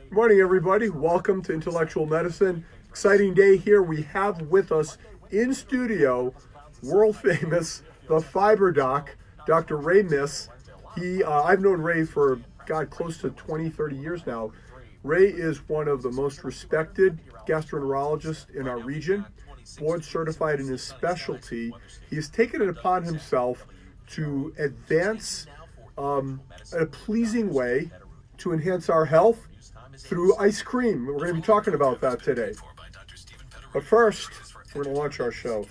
Good morning, everybody. Welcome to Intellectual Medicine. Exciting day here. We have with us in studio, world famous, the fiber doc, Dr. Ray Miss. I've known Ray for, close to 20, 30 years now. Ray is one of the most respected gastroenterologists in our region, board certified in his specialty. He has taken it upon himself to advance in a pleasing way to enhance our health through ice cream. We're going to be talking about that today. But first, we're going to launch our show.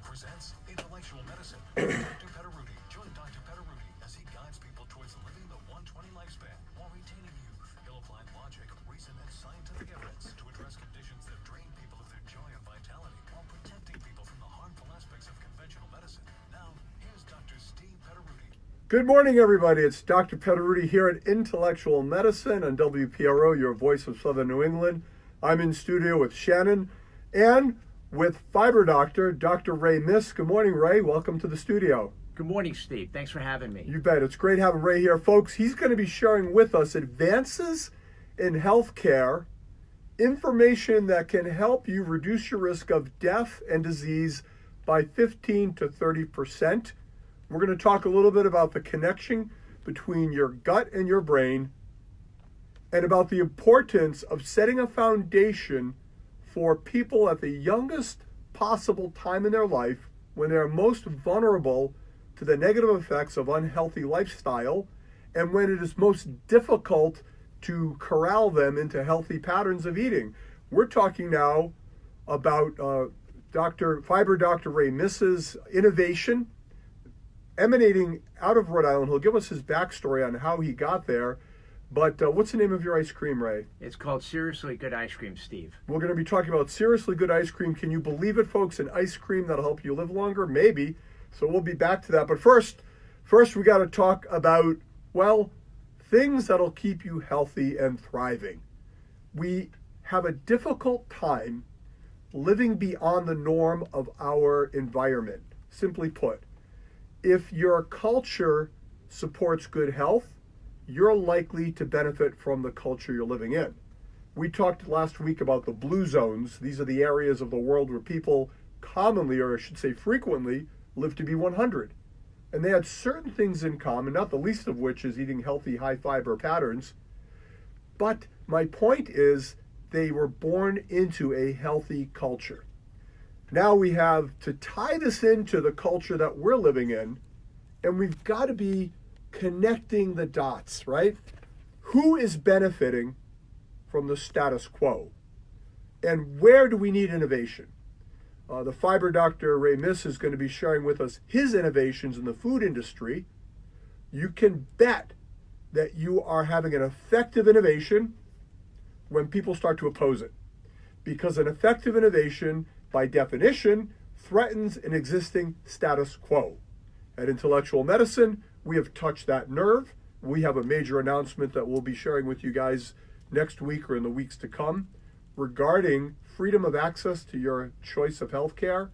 Presents Intellectual Medicine. Dr. Petteruti. Join Dr. Petteruti as he guides people towards living the 120 lifespan while retaining youth. He'll apply logic, reason, and scientific evidence to address conditions that drain people of their joy and vitality while protecting people from the harmful aspects of conventional medicine. Now, here's Dr. Steve Petteruti. Good morning, everybody. It's Dr. Petteruti here at Intellectual Medicine on WPRO, your voice of Southern New England. I'm in studio with Shannon and with Fiber Doctor, Dr. Ray Miss. Good morning, Ray. Welcome to the studio. Good morning, Steve. Thanks for having me. You bet. It's great having Ray here. Folks, he's going to be sharing with us advances in healthcare, information that can help you reduce your risk of death and disease by 15 to 30%. We're going to talk a little bit about the connection between your gut and your brain and about the importance of setting a foundation for people at the youngest possible time in their life when they're most vulnerable to the negative effects of unhealthy lifestyle and when it is most difficult to corral them into healthy patterns of eating. We're talking now about Fiber Dr. Ray Miss's innovation emanating out of Rhode Island. He'll give us his backstory on how he got there. But what's the name of your ice cream, Ray? It's called Seriously Good Ice Cream, Steve. We're going to be talking about seriously good ice cream. Can you believe it, folks? An ice cream that'll help you live longer? Maybe. So we'll be back to that. But first we got to talk about, things that'll keep you healthy and thriving. We have a difficult time living beyond the norm of our environment. Simply put, if your culture supports good health, you're likely to benefit from the culture you're living in. We talked last week about the blue zones. These are the areas of the world where people commonly, or I should say frequently, live to be 100. And they had certain things in common, not the least of which is eating healthy, high fiber patterns. But my point is they were born into a healthy culture. Now we have to tie this into the culture that we're living in, and we've got to be connecting the dots, right? Who is benefiting from the status quo? And where do we need innovation? The fiber doctor, Ray Miss, is going to be sharing with us his innovations in the food industry. You can bet that you are having an effective innovation when people start to oppose it. Because an effective innovation, by definition, threatens an existing status quo. At Intellectual Medicine, we have touched that nerve. We have a major announcement that we'll be sharing with you guys next week or in the weeks to come regarding freedom of access to your choice of healthcare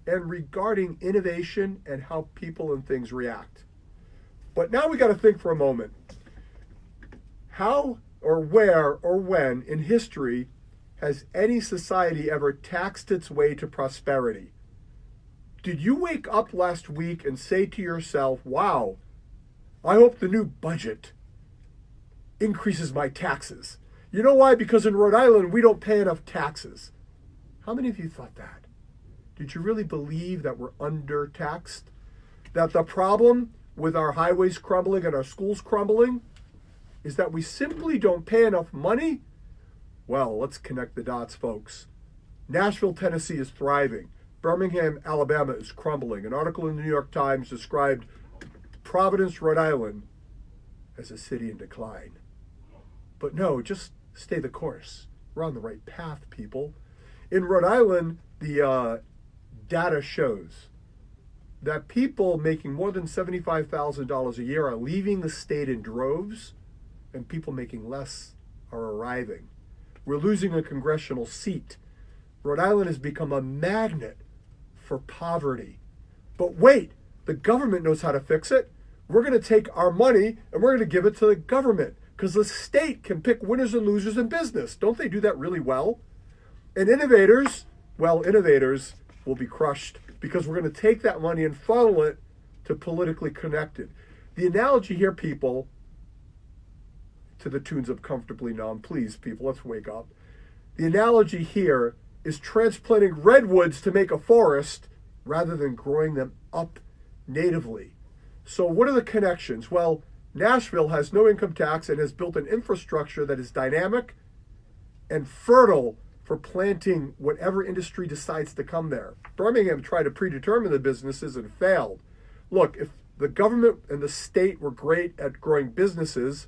and regarding innovation and how people and things react. But now we got to think for a moment. How or where or when in history has any society ever taxed its way to prosperity? Did you wake up last week and say to yourself, wow, I hope the new budget increases my taxes? You know why? Because in Rhode Island, we don't pay enough taxes. How many of you thought that? Did you really believe that we're undertaxed? That the problem with our highways crumbling and our schools crumbling is that we simply don't pay enough money? Well, let's connect the dots, folks. Nashville, Tennessee is thriving. Birmingham, Alabama is crumbling. An article in the New York Times described Providence, Rhode Island as a city in decline. But no, just stay the course. We're on the right path, people. In Rhode Island, the data shows that people making more than $75,000 a year are leaving the state in droves, and people making less are arriving. We're losing a congressional seat. Rhode Island has become a magnet for poverty. But wait, the government knows how to fix it. We're going to take our money and we're going to give it to the government because the state can pick winners and losers in business. Don't they do that really well? And innovators will be crushed because we're going to take that money and funnel it to politically connected. The analogy here, people, to the tunes of Comfortably Numb, please, people, let's wake up. The analogy here is transplanting redwoods to make a forest rather than growing them up natively. So what are the connections? Well, Nashville has no income tax and has built an infrastructure that is dynamic and fertile for planting whatever industry decides to come there. Birmingham tried to predetermine the businesses and failed. Look, if the government and the state were great at growing businesses,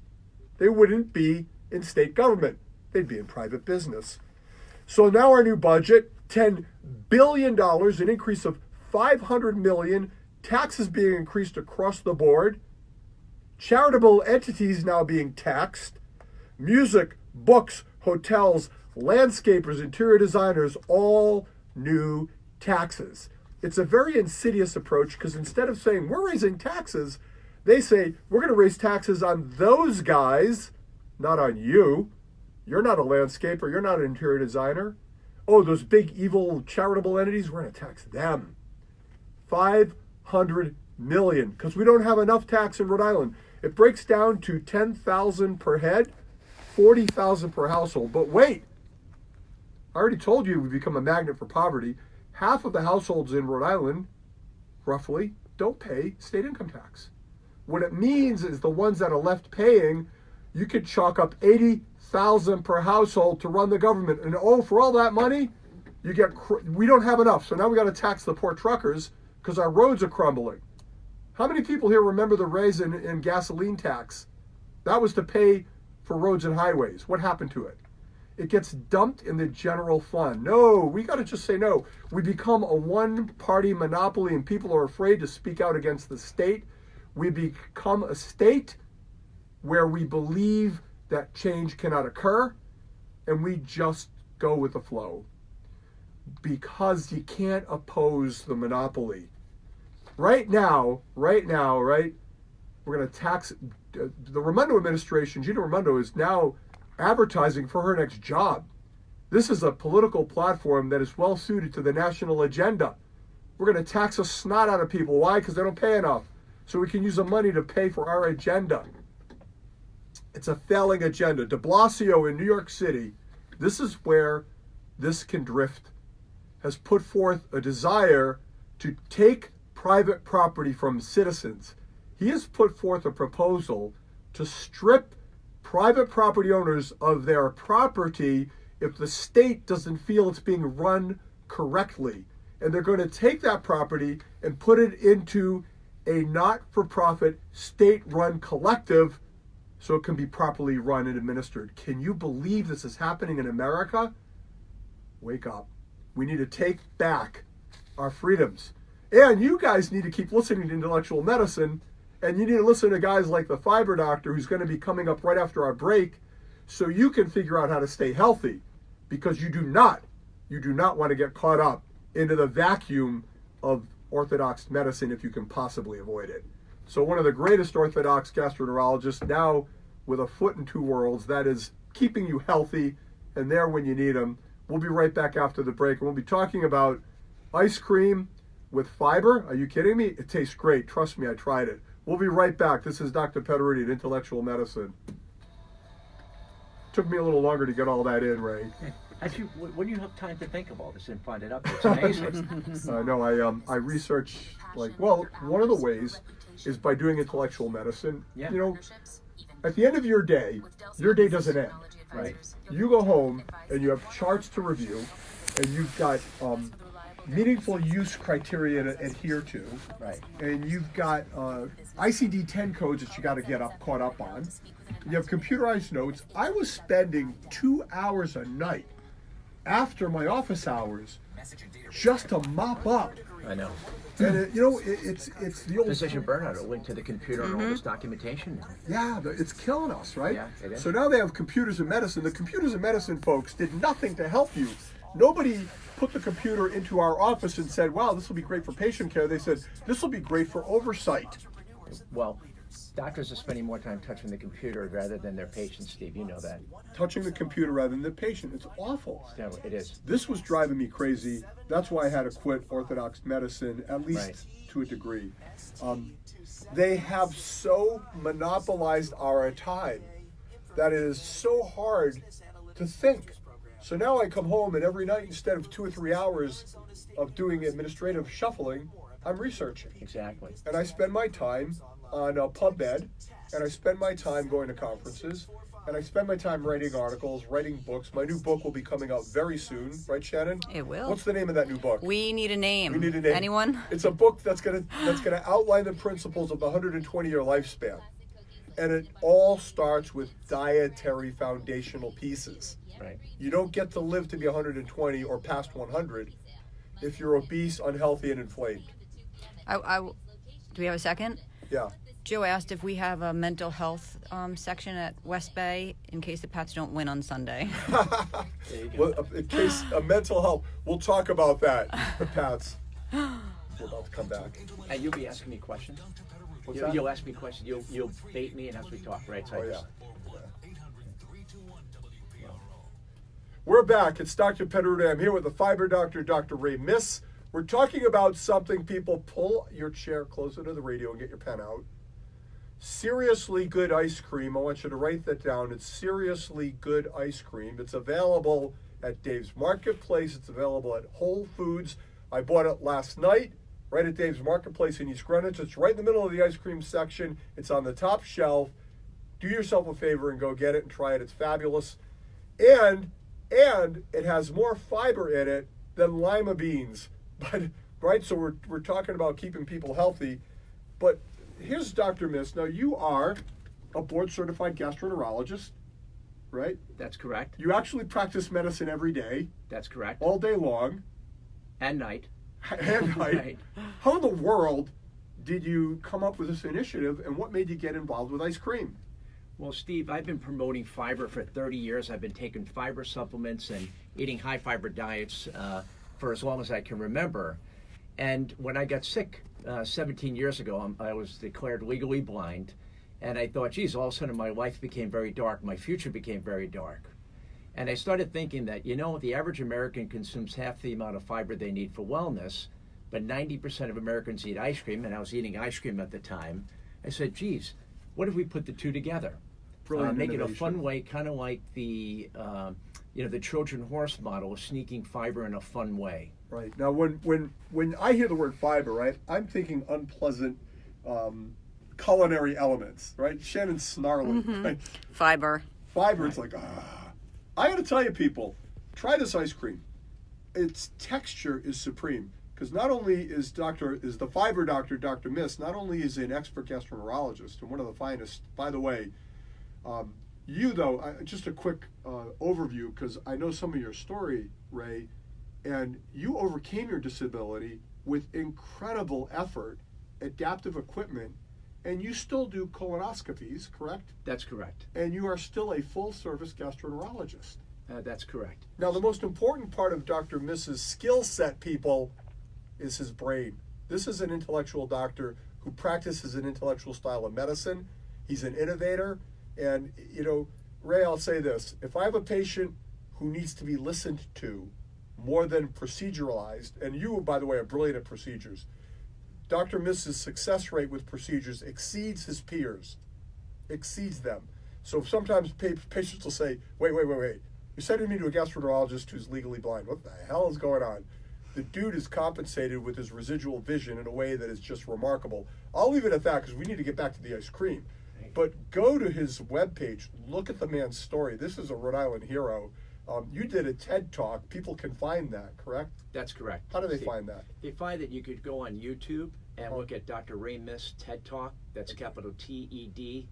they wouldn't be in state government. They'd be in private business. So now our new budget, $10 billion, an increase of $500 million, taxes being increased across the board, charitable entities now being taxed, music, books, hotels, landscapers, interior designers, all new taxes. It's a very insidious approach because instead of saying we're raising taxes, they say we're going to raise taxes on those guys, not on you. You're not a landscaper. You're not an interior designer. Oh, those big evil charitable entities, we're going to tax them. $500 million because we don't have enough tax in Rhode Island. It breaks down to $10,000 per head, $40,000 per household. But wait, I already told you we become a magnet for poverty. Half of the households in Rhode Island, roughly, don't pay state income tax. What it means is the ones that are left paying, you could chalk up $80,000 per household to run the government. And oh, for all that money, we don't have enough. So now we got to tax the poor truckers because our roads are crumbling. How many people here remember the raise in gasoline tax? That was to pay for roads and highways. What happened to it? It gets dumped in the general fund. No, we got to just say no. We become a one-party monopoly and people are afraid to speak out against the state. We become a state where we believe that change cannot occur and we just go with the flow because you can't oppose the monopoly. Right now, we're going to tax the Raimondo administration. Gina Raimondo is now advertising for her next job. This is a political platform that is well suited to the national agenda. We're going to tax the snot out of people. Why? Because they don't pay enough. So we can use the money to pay for our agenda. It's a failing agenda. De Blasio in New York City, this is where this can drift, has put forth a desire to take private property from citizens. He has put forth a proposal to strip private property owners of their property if the state doesn't feel it's being run correctly. And they're going to take that property and put it into a not-for-profit, state-run collective so it can be properly run and administered. Can you believe this is happening in America? Wake up. We need to take back our freedoms. And you guys need to keep listening to Intellectual Medicine, and you need to listen to guys like the Fiber Doctor, who's going to be coming up right after our break, so you can figure out how to stay healthy, because you do not want to get caught up into the vacuum of orthodox medicine if you can possibly avoid it. So one of the greatest orthodox gastroenterologists, now with a foot in two worlds, that is keeping you healthy and there when you need them. We'll be right back after the break, and we'll be talking about ice cream with fiber. Are you kidding me? It tastes great. Trust me, I tried it. We'll be right back. This is Dr. Petteruti at Intellectual Medicine. Took me a little longer to get all that in, Ray. Actually, when you have time to think of all this and find it up, it's amazing. I know. I research, one of the ways is by doing intellectual medicine. Yeah. You know, at the end of your day doesn't end. Right. You go home and you have charts to review, and you've got meaningful use criteria to adhere to. Right. And you've got ICD-10 codes that you got to get caught up on. You have computerized notes. I was spending 2 hours a night after my office hours just to mop up. I know. And it's the old Physician burnout, a link to the computer and all this documentation. Yeah, it's killing us, right? Yeah, it is. So now they have computers in medicine. The computers in medicine, folks, did nothing to help you. Nobody put the computer into our office and said, wow, this will be great for patient care. They said, this will be great for oversight. Well, doctors are spending more time touching the computer rather than their patients, Steve. You know that. Touching the computer rather than the patient. It's awful. No, it is. This was driving me crazy. That's why I had to quit orthodox medicine, at least Right. to a degree. They have so monopolized our time that it is so hard to think. So now I come home and every night, instead of 2 or 3 hours of doing administrative shuffling, I'm researching. Exactly. And I spend my time on PubMed, and I spend my time going to conferences, and I spend my time writing articles, writing books. My new book will be coming out very soon, right, Shannon? It will. What's the name of that new book? We need a name. We need a name. Anyone? It's a book that's gonna outline the principles of the 120-year lifespan, and it all starts with dietary foundational pieces. Right. You don't get to live to be 120 or past 100 if you're obese, unhealthy, and inflamed. Do we have a second? Yeah. Joe asked if we have a mental health section at West Bay in case the Pats don't win on Sunday. There you go. Well, in case of mental health, we'll talk about that. The Pats. We're about to come back. And you'll be asking me questions. What's that? You'll ask me questions. You'll bait me, and as we talk, right? So I Oh, yeah. just- We're back. It's Dr. Petteruti. I'm here with the fiber doctor, Dr. Ray Miss. We're talking about something, people. Pull your chair closer to the radio and get your pen out. Seriously good ice cream. I want you to write that down. It's seriously good ice cream. It's available at Dave's Marketplace. It's available at Whole Foods. I bought it last night right at Dave's Marketplace in East Greenwich. It's right in the middle of the ice cream section. It's on the top shelf. Do yourself a favor and go get it and try it. It's fabulous. And it has more fiber in it than lima beans. But right, so we're talking about keeping people healthy. But here's Dr. Miss. Now you are a board certified gastroenterologist, right? That's correct. You actually practice medicine every day, That's correct. all day long, And night. and night. Right. How in the world did you come up with this initiative, and what made you get involved with ice cream? Well, Steve, I've been promoting fiber for 30 years. I've been taking fiber supplements and eating high fiber diets for as long as I can remember. And when I got sick 17 years ago, I was declared legally blind. And I thought, geez, all of a sudden my life became very dark. My future became very dark. And I started thinking that, the average American consumes half the amount of fiber they need for wellness, but 90% of Americans eat ice cream, and I was eating ice cream at the time. I said, geez, what if we put the two together? Brilliant Make it a innovation. fun way, kind of like the Trojan horse model of sneaking fiber in a fun way. Right. Now, when I hear the word fiber, right, I'm thinking unpleasant culinary elements, right? Shannon's snarling, right? Fiber. Fiber, it's like, I got to tell you, people, try this ice cream. Its texture is supreme. Because not only is the fiber doctor, Dr. Miss, not only is he an expert gastroenterologist and one of the finest, by the way, just a quick overview, because I know some of your story, Ray, and you overcame your disability with incredible effort, adaptive equipment, and you still do colonoscopies, correct? That's correct. And you are still a full-service gastroenterologist. That's correct. Now, the most important part of Dr. Miss's skill set, people, is his brain. This is an intellectual doctor who practices an intellectual style of medicine. He's an innovator. And, Ray, I'll say this. If I have a patient who needs to be listened to more than proceduralized, and you, by the way, are brilliant at procedures, Dr. Miss's success rate with procedures exceeds his peers, exceeds them. So sometimes patients will say, wait. You're sending me to a gastroenterologist who's legally blind. What the hell is going on? The dude is compensated with his residual vision in a way that is just remarkable. I'll leave it at that because we need to get back to the ice cream. But go to his webpage, look at the man's story. This is a Rhode Island hero. You did a TED Talk. People can find that, correct? That's correct. How do they Steve. find that? They find that you could go on YouTube and look at Dr. Ray Miss TED Talk. That's capital TED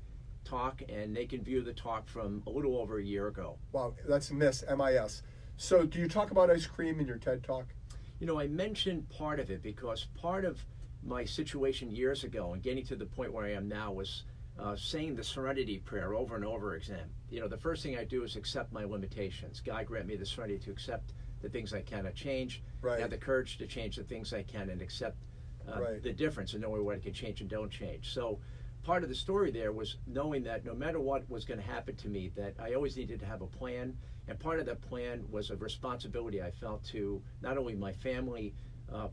Talk, and they can view the talk from a little over a year ago. Wow, that's Miss, M-I-S. So do you talk about ice cream in your TED Talk? You know, I mentioned part of it because part of my situation years ago and getting to the point where I am now was saying the serenity prayer over and over again. You know, the first thing I do is accept my limitations. God grant me the serenity to accept the things I cannot change, Right. have the courage to change the things I can, and accept Right. the difference and knowing what I can change and don't change. So part of the story there was knowing that no matter what was going to happen to me, that I always needed to have a plan. And part of that plan was a responsibility I felt to not only my family,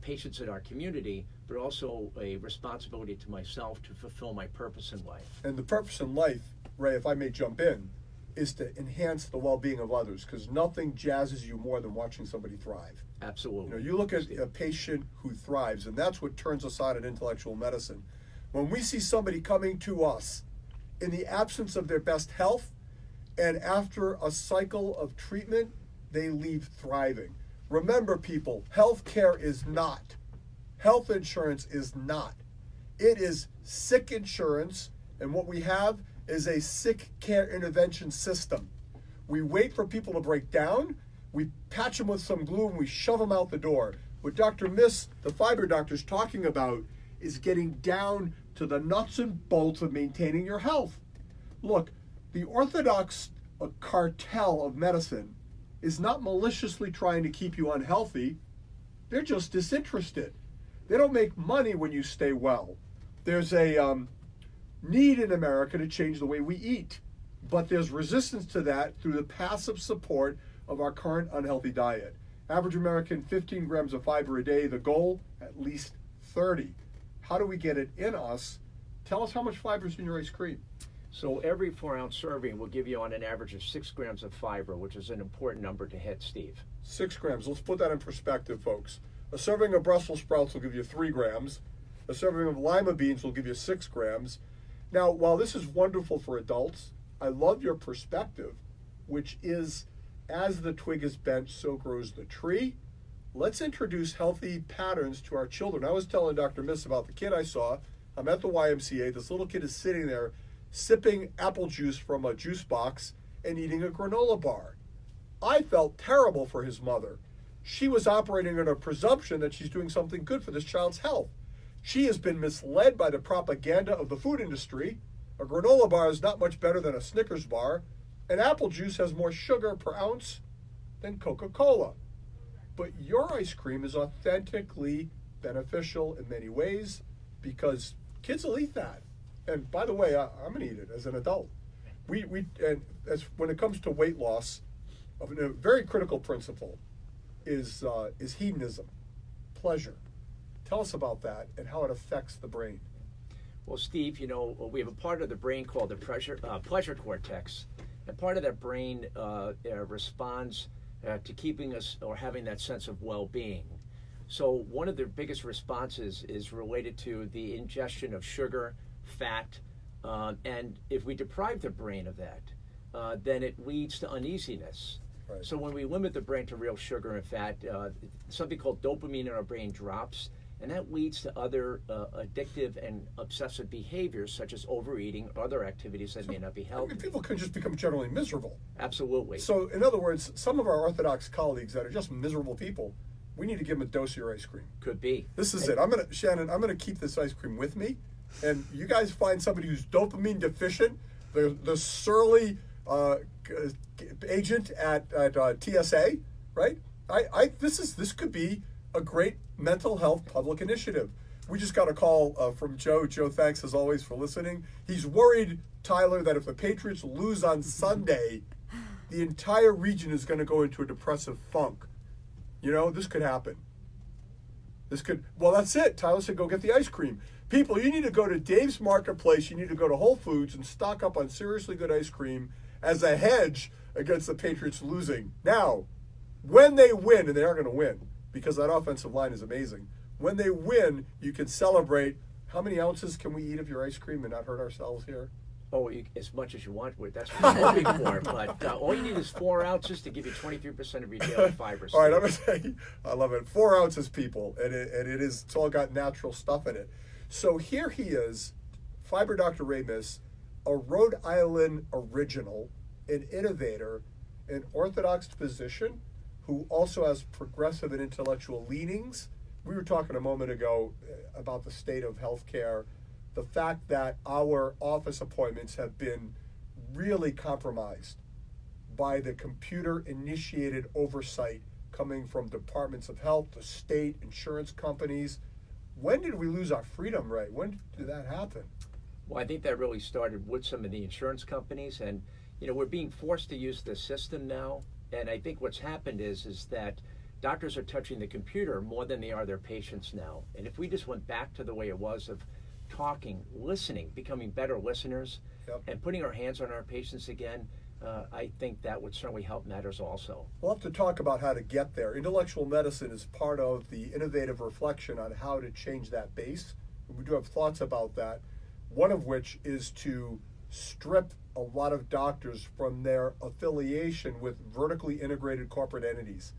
patients in our community, but also a responsibility to myself to fulfill my purpose in life. And the purpose in life, Ray, if I may jump in, is to enhance the well-being of others, because nothing jazzes you more than watching somebody thrive. Absolutely. You know, you look at a patient who thrives, and that's what turns us on in intellectual medicine. When we see somebody coming to us in the absence of their best health, and after a cycle of treatment, they leave thriving. Remember, people, health care is not. Health insurance is not. It is sick insurance, and what we have is a sick care intervention system. We wait for people to break down, we patch them with some glue, and we shove them out the door. What Dr. Miss, the fiber doctor, is talking about is getting down to the nuts and bolts of maintaining your health. Look, the orthodox cartel of medicine is not maliciously trying to keep you unhealthy. They're just disinterested. They don't make money when you stay well. There's a need in America to change the way we eat, but there's resistance to that through the passive support of our current unhealthy diet. Average American, 15 grams of fiber a day. The goal, at least 30. How do we get it in us? Tell us how much fiber is in your ice cream. So every 4-ounce serving will give you on an average of 6 grams of fiber, which is an important number to hit, Steve. 6 grams. Let's put that in perspective, folks. A serving of Brussels sprouts will give you 3 grams. A serving of lima beans will give you 6 grams. Now, while this is wonderful for adults, I love your perspective, which is, as the twig is bent, so grows the tree. Let's introduce healthy patterns to our children. I was telling Dr. Miss about the kid I saw. I'm at the YMCA. This little kid is sitting there sipping apple juice from a juice box and eating a granola bar. I felt terrible for his mother. She was operating on a presumption that she's doing something good for this child's health. She has been misled by the propaganda of the food industry. A granola bar is not much better than a Snickers bar, and apple juice has more sugar per ounce than Coca-Cola. But your ice cream is authentically beneficial in many ways because kids will eat that. And by the way, I'm going to eat it as an adult. And as when it comes to weight loss, a very critical principle is hedonism, pleasure. Tell us about that and how it affects the brain. Well, Steve, you know, we have a part of the brain called the pleasure cortex. And part of that brain responds to keeping us or having that sense of well-being. So one of the biggest responses is related to the ingestion of sugar, fat, and if we deprive the brain of that, then it leads to uneasiness. Right. So when we limit the brain to real sugar and fat, something called dopamine in our brain drops, and that leads to other addictive and obsessive behaviors such as overeating or other activities that may not be healthy. People can just become generally miserable. Absolutely. So, in other words, some of our Orthodox colleagues that are just miserable people, we need to give them a dose of your ice cream. Could be. This is it. Shannon, I'm gonna keep this ice cream with me, and you guys find somebody who's dopamine deficient, the surly agent at TSA, right? This could be a great mental health public initiative. We just got a call from Joe. Joe, thanks as always for listening. He's worried, Tyler, that if the Patriots lose on Sunday, the entire region is going to go into a depressive funk. You know, this could happen. Well, that's it. Tyler said, go get the ice cream. People, you need to go to Dave's Marketplace. You need to go to Whole Foods and stock up on seriously good ice cream as a hedge against the Patriots losing. Now, when they win, and they are going to win, because that offensive line is amazing. When they win, you can celebrate. How many ounces can we eat of your ice cream and not hurt ourselves here? Oh, as much as you want. That's what you're hoping for. But all you need is 4 ounces to give you 23% of your daily fiber. All right, I'm going to say, I love it. 4 ounces, people, and it's all got natural stuff in it. So here he is, Fiber Dr. Ramis, a Rhode Island original, an innovator, an Orthodox physician, who also has progressive and intellectual leanings. We were talking a moment ago about the state of healthcare, the fact that our office appointments have been really compromised by the computer-initiated oversight coming from departments of health, the state, insurance companies. When did we lose our freedom, Ray? When did that happen? Well, I think that really started with some of the insurance companies, and we're being forced to use the system now. And I think what's happened is that doctors are touching the computer more than they are their patients now. And if we just went back to the way it was of talking, listening, becoming better listeners, Yep. and putting our hands on our patients again, I think that would certainly help matters also. We'll have to talk about how to get there. Intellectual medicine is part of the innovative reflection on how to change that base. We do have thoughts about that, one of which is to strip a lot of doctors from their affiliation with vertically integrated corporate entities.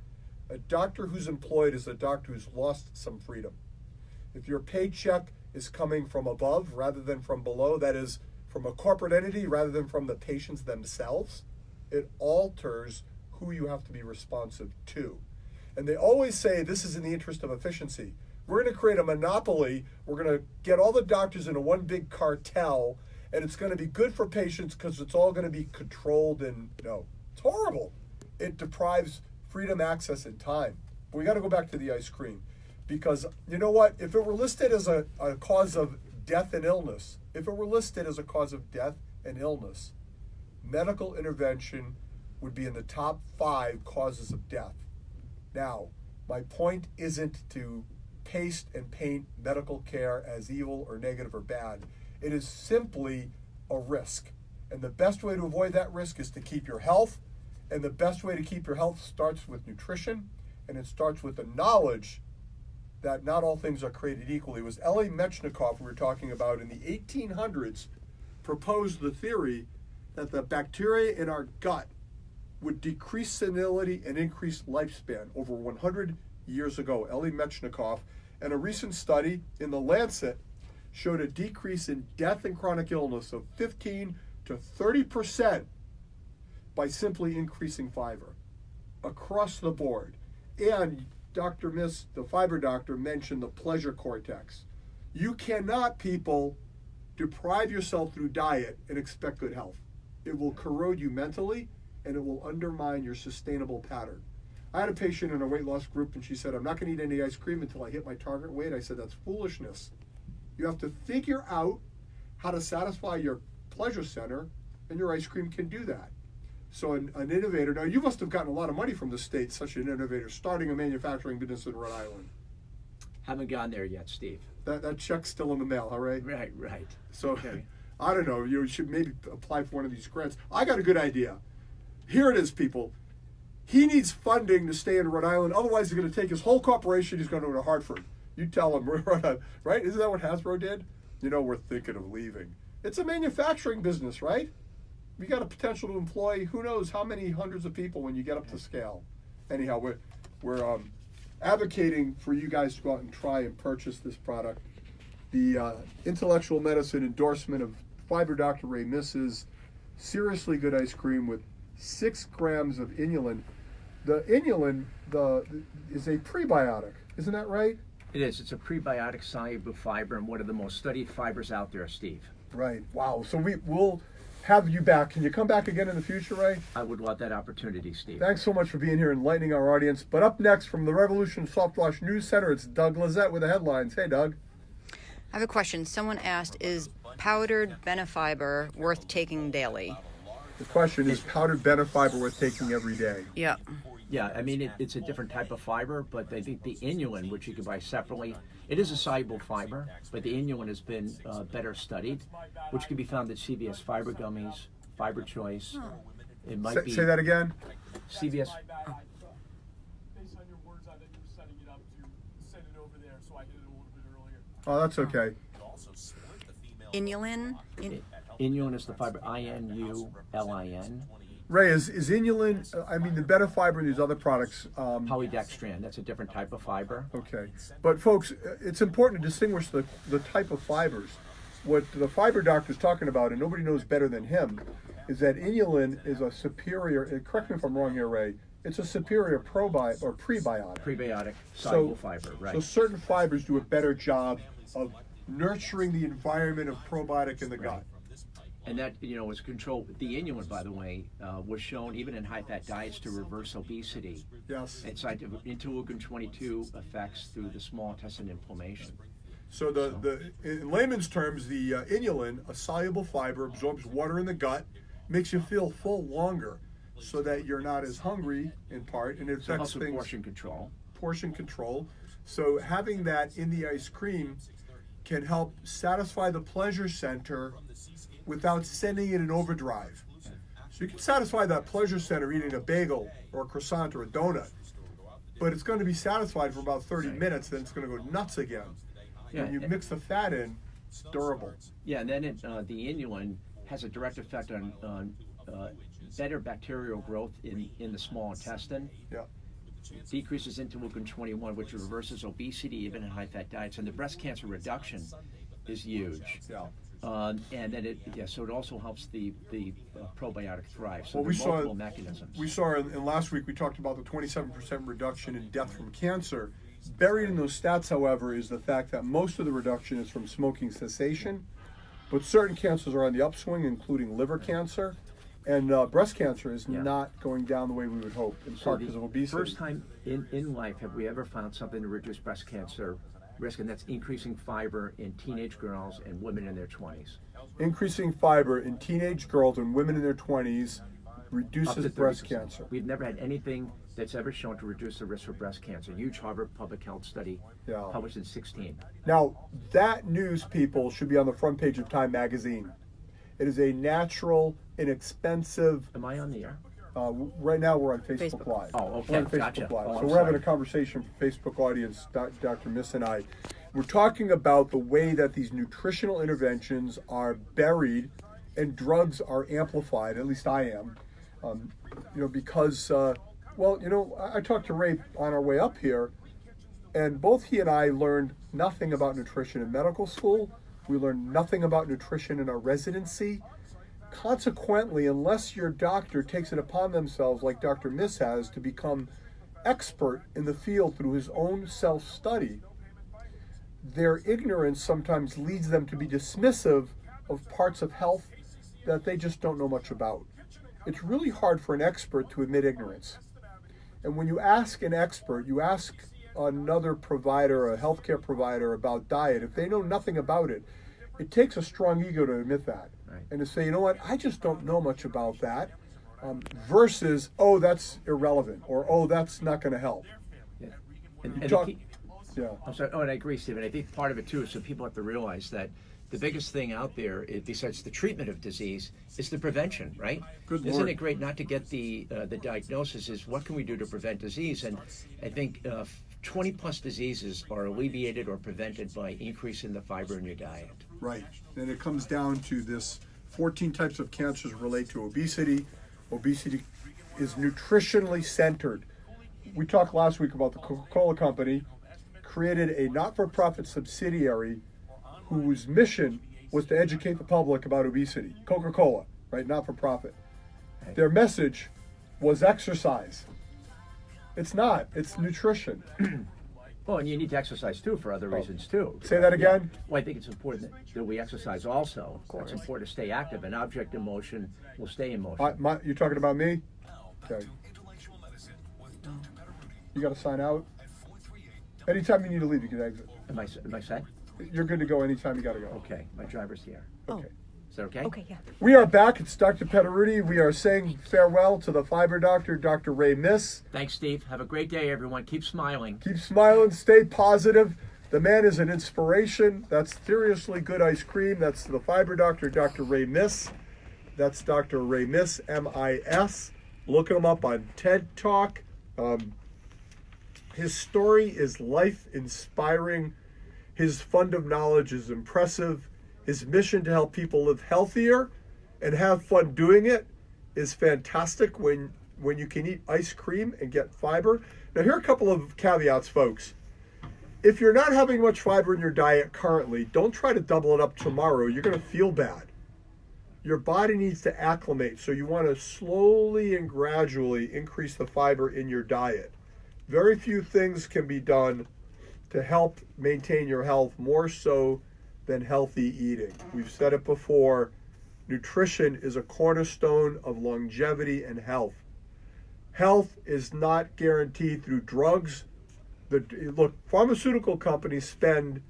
A doctor who's employed is a doctor who's lost some freedom. If your paycheck is coming from above rather than from below, that is, from a corporate entity rather than from the patients themselves, it alters who you have to be responsive to. And they always say this is in the interest of efficiency. We're going to create a monopoly. We're going to get all the doctors into one big cartel, and it's going to be good for patients because it's all going to be controlled. And it's horrible. It deprives freedom, access, and time. But we got to go back to the ice cream, because you know what? If it were listed as a cause of death and illness, medical intervention would be in the top 5 causes of death. Now, my point isn't to paste and paint medical care as evil or negative or bad. It is simply a risk. And the best way to avoid that risk is to keep your health. And the best way to keep your health starts with nutrition, and it starts with the knowledge that not all things are created equally. It was L.A. Metchnikoff, we were talking about, in the 1800s, proposed the theory that the bacteria in our gut would decrease senility and increase lifespan over 100 years ago. L.A. Metchnikoff. And a recent study in The Lancet showed a decrease in death and chronic illness of 15 to 30% by simply increasing fiber across the board. And Dr. Miss, the fiber doctor, mentioned the pleasure cortex. You cannot, people, deprive yourself through diet and expect good health. It will corrode you mentally, and it will undermine your sustainable pattern. I had a patient in a weight loss group, and she said, I'm not going to eat any ice cream until I hit my target weight. I said, that's foolishness. You have to figure out how to satisfy your pleasure center, and your ice cream can do that. So an innovator, now you must have gotten a lot of money from the state, such an innovator, starting a manufacturing business in Rhode Island. Haven't gone there yet, Steve. That check's still in the mail, all right? Right. So, Okay. I don't know, you should maybe apply for one of these grants. I got a good idea. Here it is, people. He needs funding to stay in Rhode Island, otherwise he's going to take his whole corporation, he's going to go to Hartford. You tell him, right? Isn't that what Hasbro did? We're thinking of leaving. It's a manufacturing business, right? We got a potential to employ who knows how many hundreds of people when you get up to scale. Anyhow, we're advocating for you guys to go out and try and purchase this product. The intellectual medicine endorsement of Fiber Dr. Ray Misses seriously good ice cream with 6 grams of inulin. The inulin is a prebiotic, isn't that right? It is. It's a prebiotic soluble fiber and one of the most studied fibers out there, Steve. Right. Wow. So we'll have you back. Can you come back again in the future, Ray? I would want that opportunity, Steve. Thanks so much for being here and enlightening our audience. But up next from the Revolution Soft Wash News Center, it's Doug Lizette with the headlines. Hey, Doug. I have a question. Someone asked, is powdered benefiber worth taking daily? The question is powdered benefiber worth taking every day? Yeah. Yeah, I mean, it's a different type of fiber, but I think the inulin, which you can buy separately, it is a soluble fiber, but the inulin has been better studied, which can be found at CVS Fiber Gummies, Fiber Choice. It might be... Say that again? CVS... Based on your words, I think you're setting it up to send it over there, so I hit it a little bit earlier. Oh, that's okay. Inulin? Inulin is the fiber, INULIN. Ray, is inulin, the benefiber and these other products... Polydextran, that's a different type of fiber. Okay. But folks, it's important to distinguish the type of fibers. What the fiber doctor is talking about, and nobody knows better than him, is that inulin is a superior, correct me if I'm wrong here, Ray, it's a superior probiotic or prebiotic. Prebiotic, soluble fiber, right. So certain fibers do a better job of nurturing the environment of probiotic in the gut. And that, was controlled. The inulin, by the way, was shown even in high-fat diets to reverse obesity. Yes. And interleukin-22 effects through the small intestine inflammation. So in layman's terms, the inulin, a soluble fiber, absorbs water in the gut, makes you feel full longer, so that you're not as hungry in part, and it So affects also things. portion control. Portion control. So having that in the ice cream can help satisfy the pleasure center without sending it in overdrive. So you can satisfy that pleasure center eating a bagel or a croissant or a donut, but it's going to be satisfied for about 30 minutes, then it's going to go nuts again. Yeah, When you mix the fat in, it's durable. Yeah, and then the inulin has a direct effect on better bacterial growth in the small intestine. Yeah. Decreases interleukin-21, which reverses obesity even in high-fat diets, and the breast cancer reduction is huge. Yeah. And then so it also helps the probiotic thrive. So Well, there we are saw multiple mechanisms. We saw in last week, we talked about the 27% reduction in death from cancer. Buried in those stats, however, is the fact that most of the reduction is from smoking cessation, but certain cancers are on the upswing, including liver cancer, and breast cancer is not going down the way we would hope, in part because of obesity. First time in life have we ever found something to reduce breast cancer risk, and that's increasing fiber in teenage girls and women in their 20s. Increasing fiber in teenage girls and women in their 20s Up reduces to breast 30%. cancer. We've never had anything that's ever shown to reduce the risk for breast cancer. Huge Harvard public health study published in 2016. Now, that news, people, should be on the front page of Time magazine. It is a natural, inexpensive. Am I on the air? Right now, we're on Facebook Facebook. Live. Oh, okay, We're on Facebook gotcha. Live. Oh, So I'm we're having sorry. a conversation for Facebook audience, Dr. Miss and I. We're talking about the way that these nutritional interventions are buried and drugs are amplified. At least I am, because I talked to Ray on our way up here, and both he and I learned nothing about nutrition in medical school. We learned nothing about nutrition in our residency. Consequently, unless your doctor takes it upon themselves, like Dr. Miss has, to become expert in the field through his own self-study, their ignorance sometimes leads them to be dismissive of parts of health that they just don't know much about. It's really hard for an expert to admit ignorance. And when you ask an expert, you ask another provider, a healthcare provider, about diet, if they know nothing about it, it takes a strong ego to admit that. Right. And to say, you know what, I just don't know much about that, versus, oh, that's irrelevant, or oh, that's not going to help. Yeah. And talk- the key, Yeah. I'm sorry. Oh, and I agree, Stephen. I think part of it too is so people have to realize that the biggest thing out there, besides the treatment of disease, is the prevention, right? Good Isn't Lord. it great not to get the diagnosis? Is what can we do to prevent disease? And I think 20 plus diseases are alleviated or prevented by increasing the fiber in your diet. Right. And it comes down to this 14 types of cancers relate to obesity. Obesity is nutritionally centered. We talked last week about the Coca-Cola company created a not-for-profit subsidiary whose mission was to educate the public about obesity. Coca-Cola, right? Not-for-profit. Their message was exercise. It's not. It's nutrition. Well, and you need to exercise too for other reasons too. Say that again? Well, I think it's important that we exercise also. It's important to stay active. An object in motion will stay in motion. You're talking about me? Now, Okay. Intellectual Medicine with Dr. Petteruti You got to sign out. at 438. Anytime you need to leave, you can exit. Am I set? You're good to go anytime you got to go. Okay, my driver's here. Okay. Is that okay? Okay, yeah. We are back. It's Dr. Petteruti. We are saying farewell to the fiber doctor, Dr. Ray Miss. Thanks, Steve. Have a great day, everyone. Keep smiling. Keep smiling. Stay positive. The man is an inspiration. That's seriously good ice cream. That's the fiber doctor, Dr. Ray Miss. That's Dr. Ray Miss, M-I-S. Look him up on TED Talk. His story is life-inspiring. His fund of knowledge is impressive. His mission to help people live healthier and have fun doing it is fantastic when you can eat ice cream and get fiber. Now, here are a couple of caveats, folks. If you're not having much fiber in your diet currently, don't try to double it up tomorrow. You're going to feel bad. your body needs to acclimate. So you want to slowly and gradually increase the fiber in your diet. Very few things can be done to help maintain your health more so than healthy eating. We've said it before, nutrition is a cornerstone of longevity and health. Health is not guaranteed through drugs. Look, pharmaceutical companies spend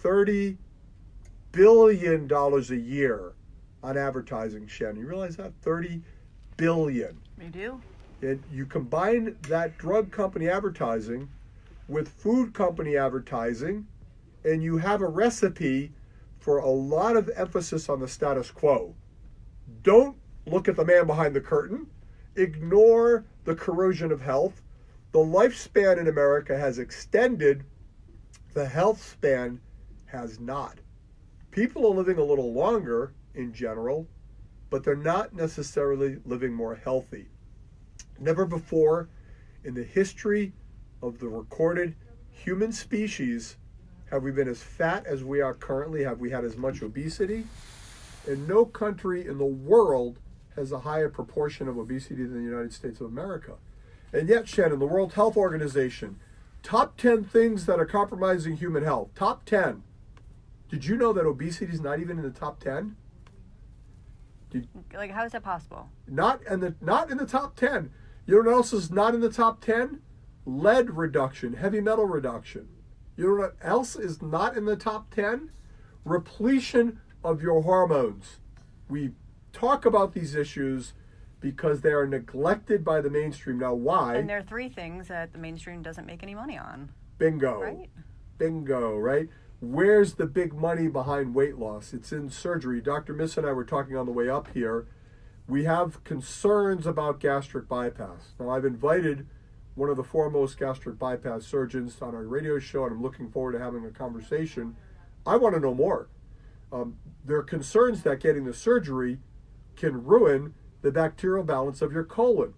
$30 billion a year on advertising, Shannon. You realize that? $30 billion. We do. And you combine that drug company advertising with food company advertising, and you have a recipe for a lot of emphasis on the status quo. Don't look at the man behind the curtain. Ignore the corrosion of health. The lifespan in America has extended. The health span has not. People are living a little longer in general, but they're not necessarily living more healthy. Never before in the history of the recorded human species have we been as fat as we are currently, have we had as much obesity, and no country in the world has a higher proportion of obesity than the United States of America. And yet, Shannon, the World Health Organization, top 10 things that are compromising human health. Top 10. Did you know that obesity is not even in the top 10? Like, how is that possible? Not in the top 10. You know what else is not in the top 10? Lead reduction, heavy metal reduction. You know what else is not in the top 10? Repletion of your hormones. We talk about these issues because they are neglected by the mainstream. Now, why? And there are three things that the mainstream doesn't make any money on. Bingo. Right? Bingo, right? Where's the big money behind weight loss? It's in surgery. Dr. Miss and I were talking on the way up here. We have concerns about gastric bypass. Now, I've invited one of the foremost gastric bypass surgeons on our radio show, and I'm looking forward to having a conversation. I want to know more. There are concerns that getting the surgery can ruin the bacterial balance of your colon.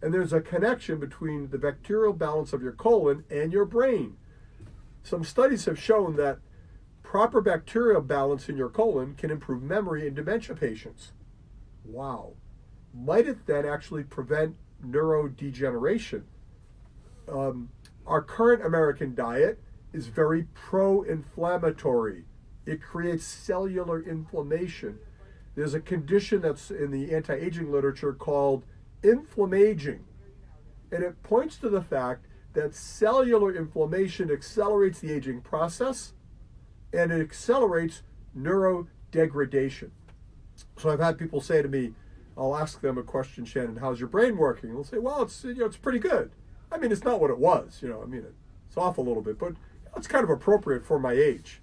And there's a connection between the bacterial balance of your colon and your brain. Some studies have shown that proper bacterial balance in your colon can improve memory in dementia patients. Wow. Might it then actually prevent neurodegeneration? Our current American diet is very pro-inflammatory. It creates cellular inflammation. There's a condition that's in the anti-aging literature called inflammaging. And it points to the fact that cellular inflammation accelerates the aging process and it accelerates neurodegradation. So I've had people say to me, I'll ask them a question, Shannon, how's your brain working? And they'll say, well, it's pretty good. I mean, it's not what it was, it's off a little bit, but it's kind of appropriate for my age.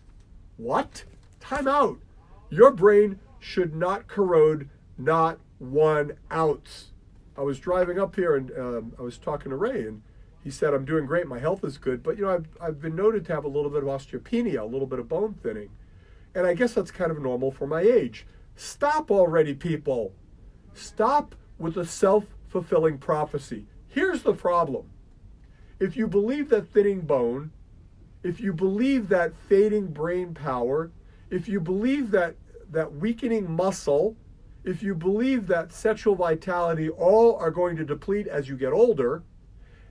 What? Time out. Your brain should not corrode not 1 ounce. I was driving up here and I was talking to Ray, and he said, I'm doing great, my health is good, but I've been noted to have a little bit of osteopenia, a little bit of bone thinning. And I guess that's kind of normal for my age. Stop already, people. Stop with the self-fulfilling prophecy. Here's the problem. If you believe that thinning bone, if you believe that fading brain power, if you believe that weakening muscle, if you believe that sexual vitality all are going to deplete as you get older,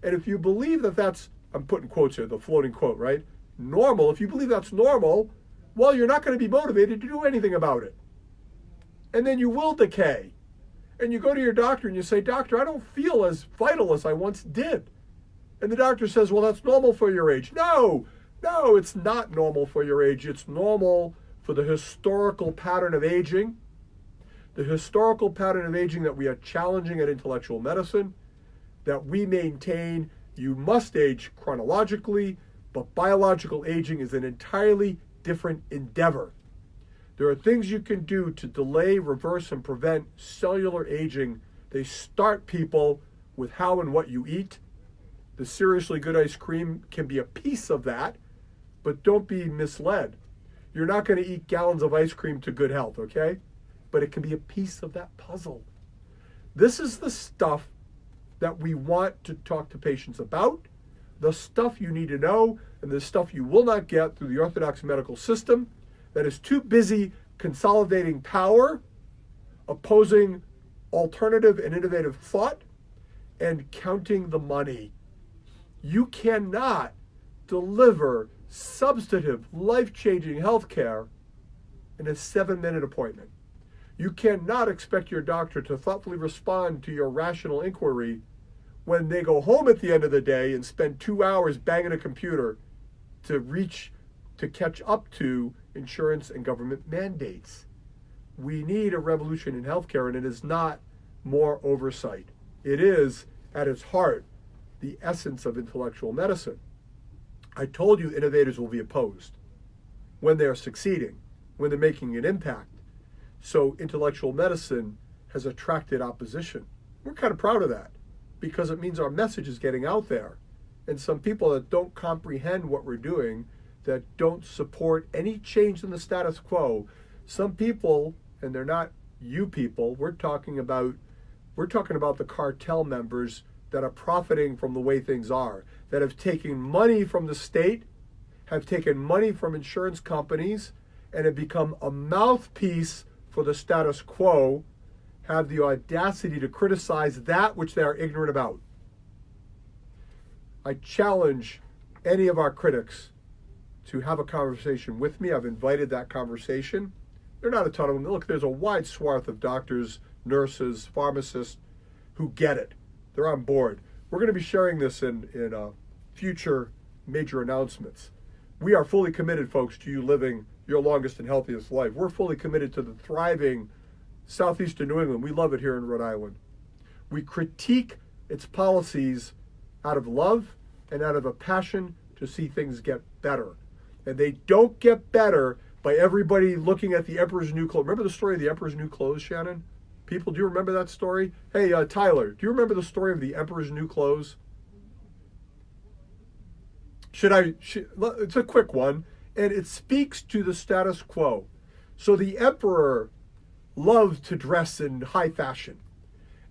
and if you believe that that's, I'm putting quotes here, the floating quote, right? Normal, if you believe that's normal, well, you're not going to be motivated to do anything about it. And then you will decay. And you go to your doctor and you say, doctor, I don't feel as vital as I once did. And the doctor says, well, that's normal for your age. No, it's not normal for your age. It's normal for the historical pattern of aging. The historical pattern of aging that we are challenging at intellectual medicine, that we maintain you must age chronologically, but biological aging is an entirely different endeavor. There are things you can do to delay, reverse, and prevent cellular aging. They start, people, with how and what you eat. The seriously good ice cream can be a piece of that, but don't be misled. You're not going to eat gallons of ice cream to good health, okay? But it can be a piece of that puzzle. This is the stuff that we want to talk to patients about, the stuff you need to know, and the stuff you will not get through the orthodox medical system that is too busy consolidating power, opposing alternative and innovative thought, and counting the money. You cannot deliver substantive, life-changing health care in a 7-minute appointment. You cannot expect your doctor to thoughtfully respond to your rational inquiry when they go home at the end of the day and spend 2 hours banging a computer to catch up to insurance and government mandates. We need a revolution in healthcare, and it is not more oversight. It is, at its heart, the essence of intellectual medicine. I told you innovators will be opposed when they're succeeding, when they're making an impact. So intellectual medicine has attracted opposition. We're kind of proud of that because it means our message is getting out there. And some people that don't comprehend what we're doing, that don't support any change in the status quo, some people, and they're not you people, we're talking about the cartel members that are profiting from the way things are, that have taken money from the state, have taken money from insurance companies, and have become a mouthpiece for the status quo, have the audacity to criticize that which they are ignorant about. I challenge any of our critics to have a conversation with me. I've invited that conversation. There are not a ton of them. Look, there's a wide swath of doctors, nurses, pharmacists who get it. They're on board. We're going to be sharing this in future major announcements. We are fully committed, folks, to you living your longest and healthiest life. We're fully committed to the thriving southeastern New England. We love it here in Rhode Island. We critique its policies out of love and out of a passion to see things get better. And they don't get better by everybody looking at the Emperor's New Clothes. Remember the story of the Emperor's New Clothes, Shannon? People, do you remember that story? Hey, Tyler, do you remember the story of the Emperor's New Clothes? It's a quick one, and it speaks to the status quo. So the emperor loved to dress in high fashion,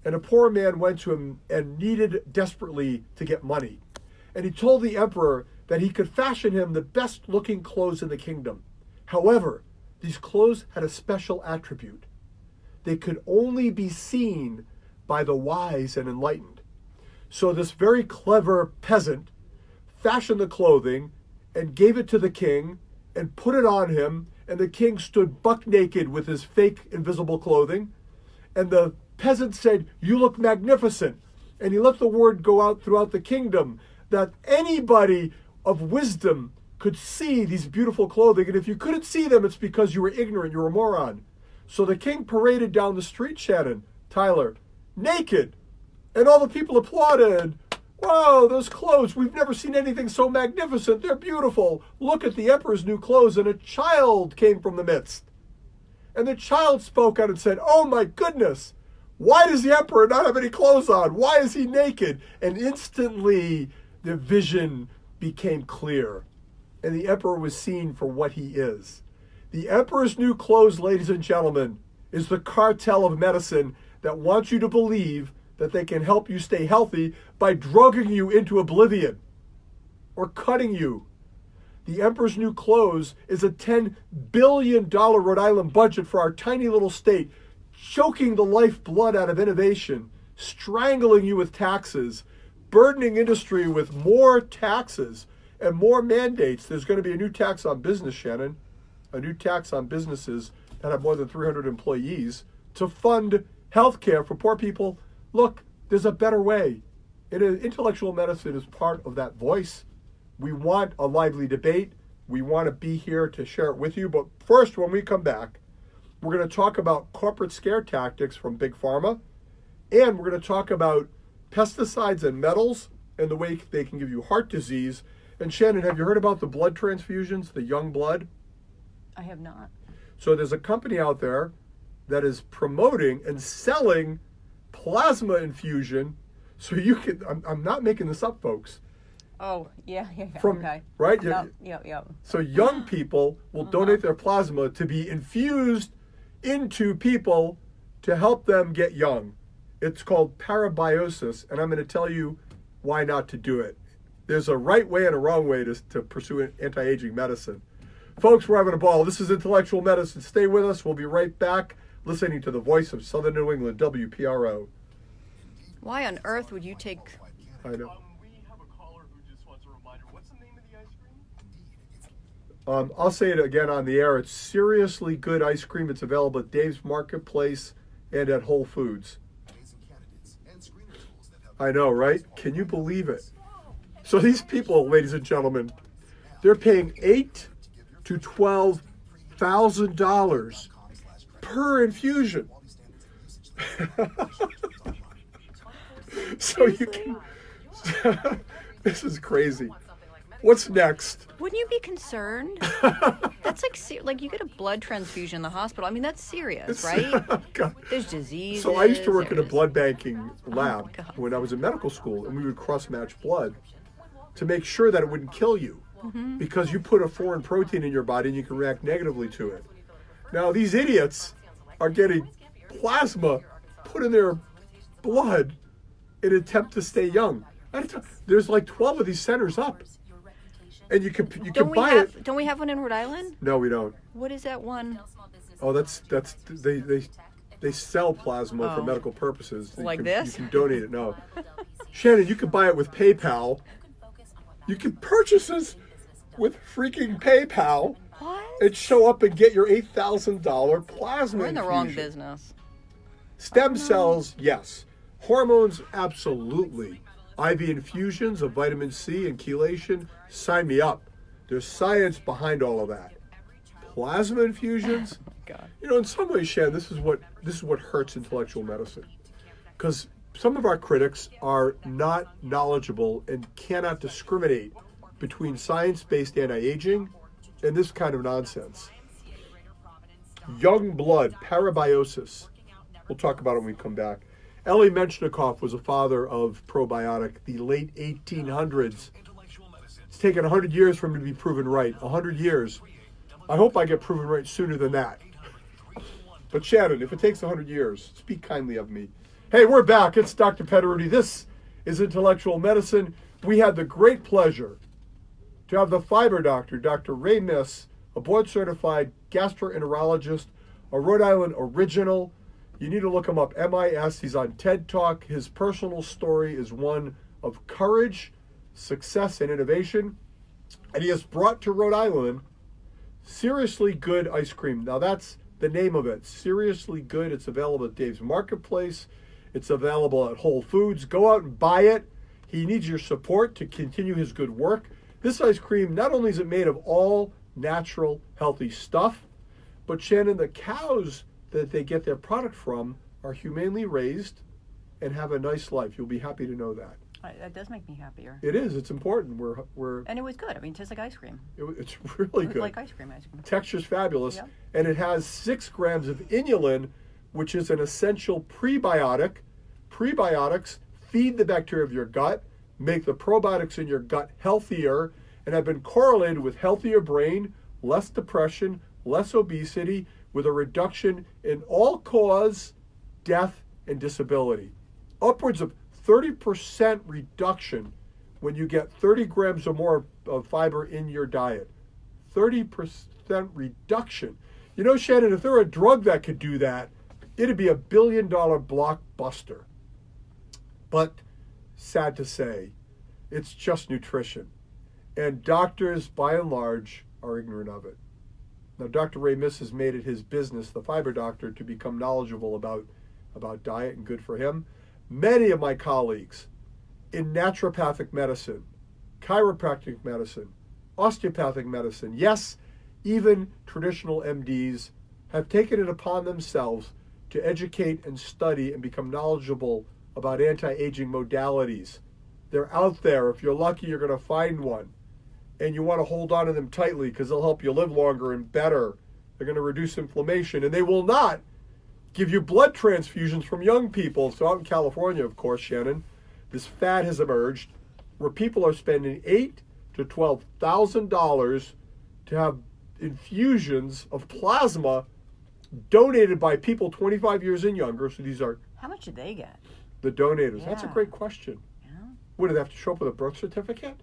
and a poor man went to him and needed desperately to get money. And he told the emperor that he could fashion him the best looking clothes in the kingdom. However, these clothes had a special attribute. They could only be seen by the wise and enlightened. So this very clever peasant fashioned the clothing and gave it to the king and put it on him, and the king stood buck naked with his fake invisible clothing, and the peasant said, "You look magnificent." And he let the word go out throughout the kingdom that anybody of wisdom could see these beautiful clothing, and if you couldn't see them, it's because you were ignorant, you were a moron. So the king paraded down the street, Shannon, Tyler, naked, and all the people applauded. "Wow, those clothes, we've never seen anything so magnificent. They're beautiful. Look at the emperor's new clothes." And a child came from the midst. And the child spoke out and said, "Oh my goodness, why does the emperor not have any clothes on? Why is he naked?" And instantly the vision became clear, and the emperor was seen for what he is. The emperor's new clothes, ladies and gentlemen, is the cartel of medicine that wants you to believe that they can help you stay healthy by drugging you into oblivion or cutting you. The Emperor's New Clothes is a $10 billion Rhode Island budget for our tiny little state, choking the lifeblood out of innovation, strangling you with taxes, burdening industry with more taxes and more mandates. There's going to be a new tax on business, Shannon, a new tax on businesses that have more than 300 employees to fund health care for poor people. Look, there's a better way. Intellectual medicine is part of that voice. We want a lively debate. We want to be here to share it with you. But first, when we come back, we're going to talk about corporate scare tactics from Big Pharma, and we're going to talk about pesticides and metals and the way they can give you heart disease. And Shannon, have you heard about the blood transfusions, the young blood? I have not. So there's a company out there that is promoting and selling plasma infusion. So you can, I'm not making this up, folks. Oh, yeah. Okay. Right? Yep. So young people will donate their plasma to be infused into people to help them get young. It's called parabiosis, and I'm going to tell you why not to do it. There's a right way and a wrong way to pursue anti-aging medicine. Folks, we're having a ball. This is Intellectual Medicine. Stay with us. We'll be right back listening to the voice of Southern New England, WPRO. Why on earth would you take? I know. We have a caller who just wants a reminder. What's the name of the ice cream? I'll say it again on the air. It's seriously good ice cream. It's available at Dave's Marketplace and at Whole Foods. I know, right? Can you believe it? So these people, ladies and gentlemen, they're paying $8,000 to $12,000 per infusion. So you can. This is crazy. What's next? Wouldn't you be concerned? That's like you get a blood transfusion in the hospital. I mean, that's serious, right? God. There's diseases. So I used to work in a there's- blood banking lab God. when I was in medical school, and we would cross-match blood to make sure that it wouldn't kill you, because you put a foreign protein in your body and you can react negatively to it. Now these idiots are getting plasma put in their blood in an attempt to stay young. There's like 12 of these centers up, and you can buy it. Don't we have one in Rhode Island? No, we don't. What is that one? Oh, that's they sell plasma for Oh. medical purposes. Like this? You can donate it. No, Shannon, you can buy it with PayPal. You can purchase this with freaking PayPal What? and show up and get your $8,000 plasma We're in the wrong infusion. business. Stem cells, yes. Hormones, absolutely. IV infusions of vitamin C and chelation, sign me up. There's science behind all of that. Plasma infusions, God. you know, in some ways, Shannon, this is what hurts intellectual medicine, because some of our critics are not knowledgeable and cannot discriminate between science-based anti-aging and this kind of nonsense. Young blood, parabiosis. We'll talk about it when we come back. Elie Menshnikov was a father of probiotic, the late 1800s. It's taken 100 years for him to be proven right. 100 years. I hope I get proven right sooner than that. But Shannon, if it takes 100 years, speak kindly of me. Hey, we're back. It's Dr. Petteruti. This is Intellectual Medicine. We had the great pleasure to have the fiber doctor, Dr. Ray Miss, a board-certified gastroenterologist, a Rhode Island original. You need to look him up, MIS. He's on TED Talk. His personal story is one of courage, success, and innovation. And he has brought to Rhode Island Seriously Good ice cream. Now that's the name of it. Seriously Good. It's available at Dave's Marketplace. It's available at Whole Foods. Go out and buy it. He needs your support to continue his good work. This ice cream, not only is it made of all natural, healthy stuff, but Shannon, the cows that they get their product from are humanely raised and have a nice life. You'll be happy to know that. That does make me happier. It is. It's important. And it was good. I mean, it tastes like ice cream. It's really It was good. like ice cream. Texture's fabulous. Yep. And it has 6 grams of inulin, which is an essential prebiotic. Prebiotics feed the bacteria of your gut, make the probiotics in your gut healthier, and have been correlated with healthier brain, less depression, less obesity, with a reduction in all-cause death and disability. Upwards of 30% reduction when you get 30 grams or more of fiber in your diet. 30% reduction. You know, Shannon, if there were a drug that could do that, it'd be $1 billion blockbuster. But sad to say, it's just nutrition. And doctors, by and large, are ignorant of it. Now, Dr. Ray Miss has made it his business, the fiber doctor, to become knowledgeable about diet, and good for him. Many of my colleagues in naturopathic medicine, chiropractic medicine, osteopathic medicine, yes, even traditional MDs have taken it upon themselves to educate and study and become knowledgeable about anti-aging modalities. They're out there. If you're lucky, you're going to find one. And you want to hold on to them tightly because they'll help you live longer and better. They're going to reduce inflammation. And they will not give you blood transfusions from young people. So out in California, of course, Shannon, this fad has emerged where people are spending $8,000 to $12,000 to have infusions of plasma donated by people 25 years and younger. So these are How much did they get? the donators. That's a Yeah. great question. Yeah. What, do they have to show up with a birth certificate?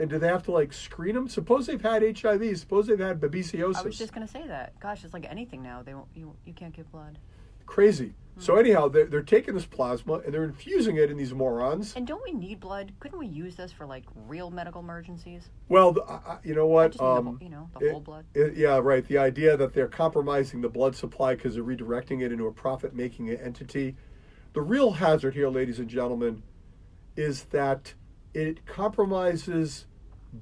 And do they have to like screen them? Suppose they've had HIV. Suppose they've had babesiosis. I was just going to say that. Gosh, it's like anything now. They won't, you can't give blood. Crazy. So anyhow, they're taking this plasma and they're infusing it in these morons. And don't we need blood? Couldn't we use this for like real medical emergencies? Well, you know what? Just need the whole blood. Yeah, right. The idea that they're compromising the blood supply because they're redirecting it into a profit-making entity. The real hazard here, ladies and gentlemen, is that it compromises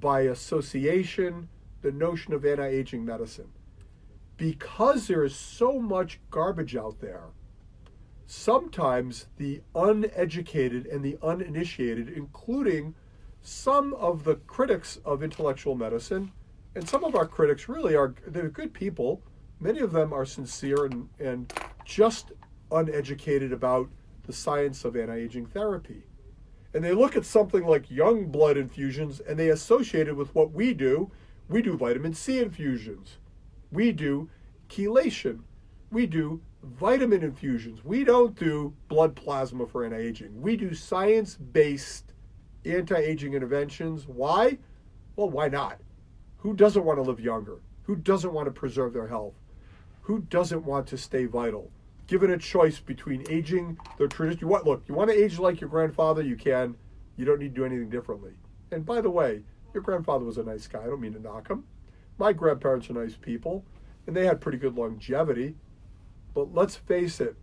by association the notion of anti-aging medicine. Because there is so much garbage out there, sometimes the uneducated and the uninitiated, including some of the critics of intellectual medicine, and some of our critics really they're good people. Many of them are sincere and just uneducated about the science of anti-aging therapy. And they look at something like young blood infusions and they associate it with what we do. We do vitamin C infusions. We do chelation. We do vitamin infusions. We don't do blood plasma for anti-aging. We do science-based anti-aging interventions. Why? Well, why not? Who doesn't want to live younger? Who doesn't want to preserve their health? Who doesn't want to stay vital? Given a choice between aging the tradition, look, you want to age like your grandfather, you can. You don't need to do anything differently. And by the way, your grandfather was a nice guy. I don't mean to knock him. My grandparents are nice people, and they had pretty good longevity. But let's face it,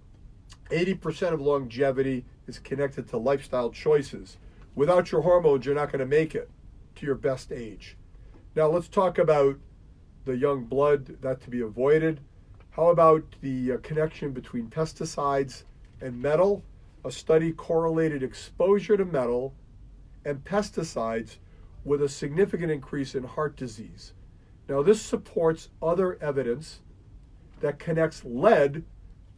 80% of longevity is connected to lifestyle choices. Without your hormones, you're not going to make it to your best age. Now let's talk about the young blood, that to be avoided. How about the connection between pesticides and metal? A study correlated exposure to metal and pesticides with a significant increase in heart disease. Now this supports other evidence that connects lead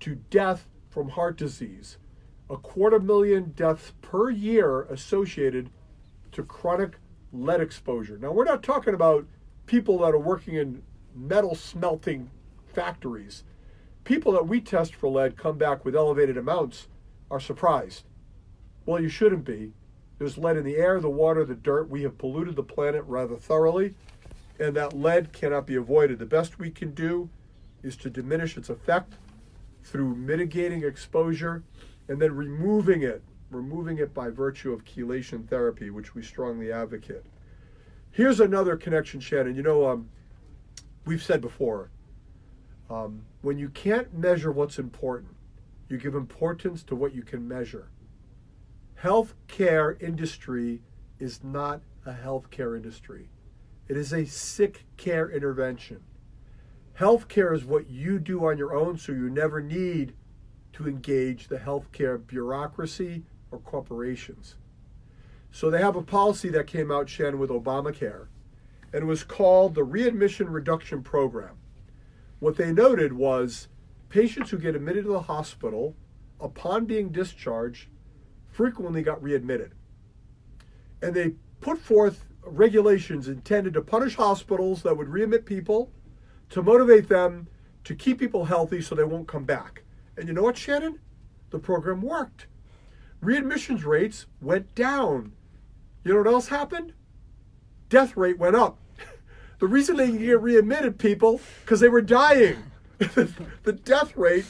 to death from heart disease. 250,000 deaths per year associated to chronic lead exposure. Now we're not talking about people that are working in metal smelting factories. People that we test for lead come back with elevated amounts are surprised. Well, you shouldn't be. There's lead in the air, the water, the dirt. We have polluted the planet rather thoroughly, and that lead cannot be avoided. The best we can do is to diminish its effect through mitigating exposure and then removing it by virtue of chelation therapy, which we strongly advocate. Here's another connection, Shannon. We've said before, when you can't measure what's important, you give importance to what you can measure. Healthcare industry is not a healthcare industry. It is a sick care intervention. Healthcare is what you do on your own, so you never need to engage the healthcare bureaucracy or corporations. So they have a policy that came out, Shannon, with Obamacare, and it was called the Readmission Reduction Program. What they noted was patients who get admitted to the hospital upon being discharged frequently got readmitted. And they put forth regulations intended to punish hospitals that would readmit people, to motivate them to keep people healthy so they won't come back. And you know what, Shannon? The program worked. Readmissions rates went down. You know what else happened? Death rate went up. The reason they could get readmitted, people, because they were dying. The death rate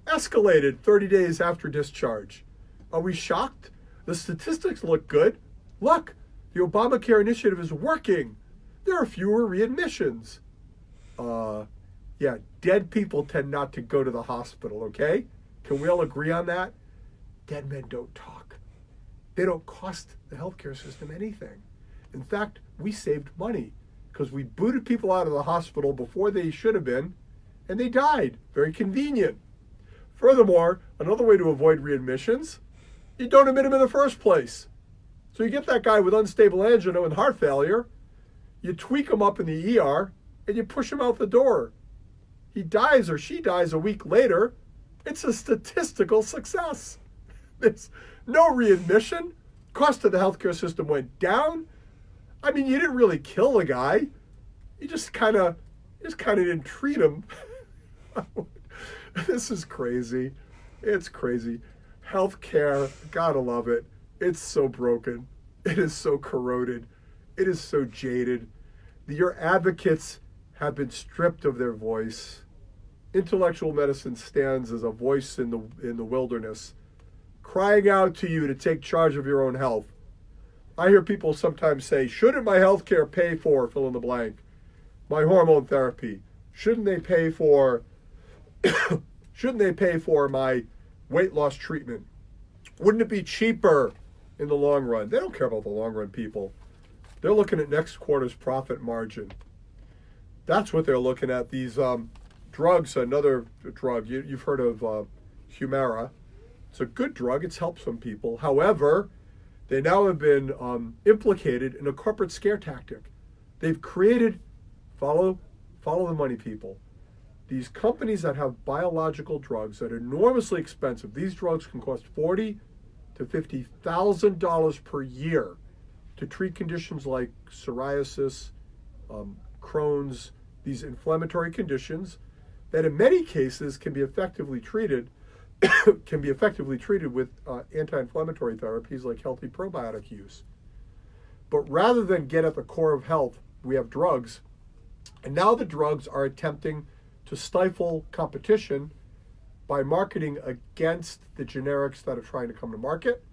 escalated 30 days after discharge. Are we shocked? The statistics look good. Look, the Obamacare initiative is working. There are fewer readmissions. Dead people tend not to go to the hospital, okay? Can we all agree on that? Dead men don't talk. They don't cost the healthcare system anything. In fact, we saved money because we booted people out of the hospital before they should have been, and they died. Very convenient. Furthermore, another way to avoid readmissions, you don't admit them in the first place. So you get that guy with unstable angina and heart failure, you tweak him up in the ER, and you push him out the door. He dies or she dies a week later. It's a statistical success. There's no readmission. Cost of the healthcare system went down. I mean, you didn't really kill the guy. You just kind of didn't treat him. This is crazy. It's crazy. Healthcare, gotta love it. It's so broken. It is so corroded. It is so jaded. Your advocates have been stripped of their voice. Intellectual medicine stands as a voice in the wilderness, crying out to you to take charge of your own health. I hear people sometimes say, shouldn't my health care pay for fill in the blank? My hormone therapy. Shouldn't they pay for my weight loss treatment? Wouldn't it be cheaper in the long run? They don't care about the long run, people. They're looking at next quarter's profit margin. That's what they're looking at. These drugs, another drug, you've heard of Humira. It's a good drug. It's helped some people. However, they now have been implicated in a corporate scare tactic. They've created, follow the money, people. These companies that have biological drugs that are enormously expensive. These drugs can cost $40,000 to $50,000 per year to treat conditions like psoriasis, Crohn's, these inflammatory conditions that in many cases can be effectively treated with anti-inflammatory therapies like healthy probiotic use. But rather than get at the core of health, we have drugs, and now the drugs are attempting to stifle competition by marketing against the generics that are trying to come to market.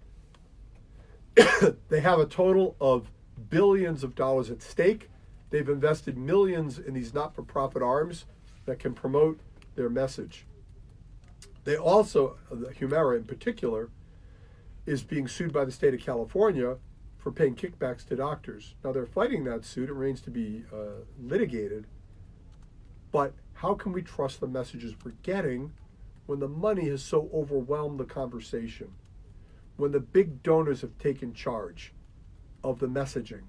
They have a total of billions of dollars at stake. They've invested millions in these not-for-profit arms that can promote their message. They also, Humira in particular, is being sued by the state of California for paying kickbacks to doctors. Now they're fighting that suit. It remains to be litigated. But how can we trust the messages we're getting when the money has so overwhelmed the conversation? When the big donors have taken charge of the messaging?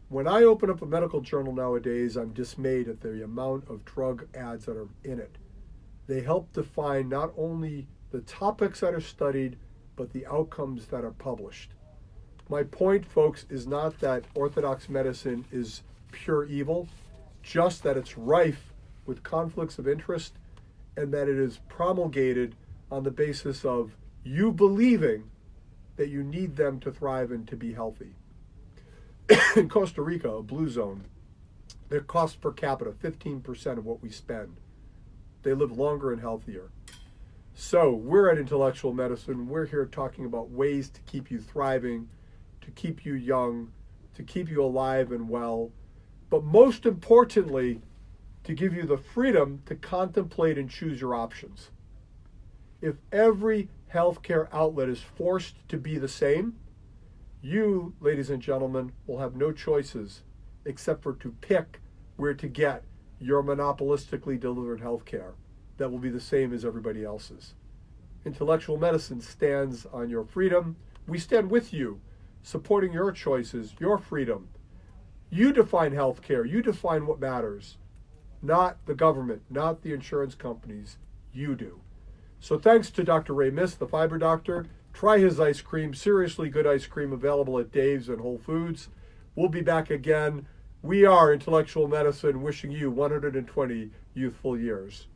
When I open up a medical journal nowadays, I'm dismayed at the amount of drug ads that are in it. They help define not only the topics that are studied, but the outcomes that are published. My point, folks, is not that orthodox medicine is pure evil, just that it's rife with conflicts of interest and that it is promulgated on the basis of you believing that you need them to thrive and to be healthy. In Costa Rica, a blue zone, their cost per capita, 15% of what we spend. They live longer and healthier. So we're at Intellectual Medicine. We're here talking about ways to keep you thriving, to keep you young, to keep you alive and well, but most importantly, to give you the freedom to contemplate and choose your options. If every healthcare outlet is forced to be the same, you, ladies and gentlemen, will have no choices except for to pick where to get your monopolistically delivered healthcare that will be the same as everybody else's. Intellectual Medicine stands on your freedom. We stand with you, supporting your choices, your freedom. You define healthcare. You define what matters. Not the government, not the insurance companies. You do. So thanks to Dr. Ray Miss, the fiber doctor. Try his ice cream, seriously good ice cream, available at Dave's and Whole Foods. We'll be back again. We are Intellectual Medicine, wishing you 120 youthful years.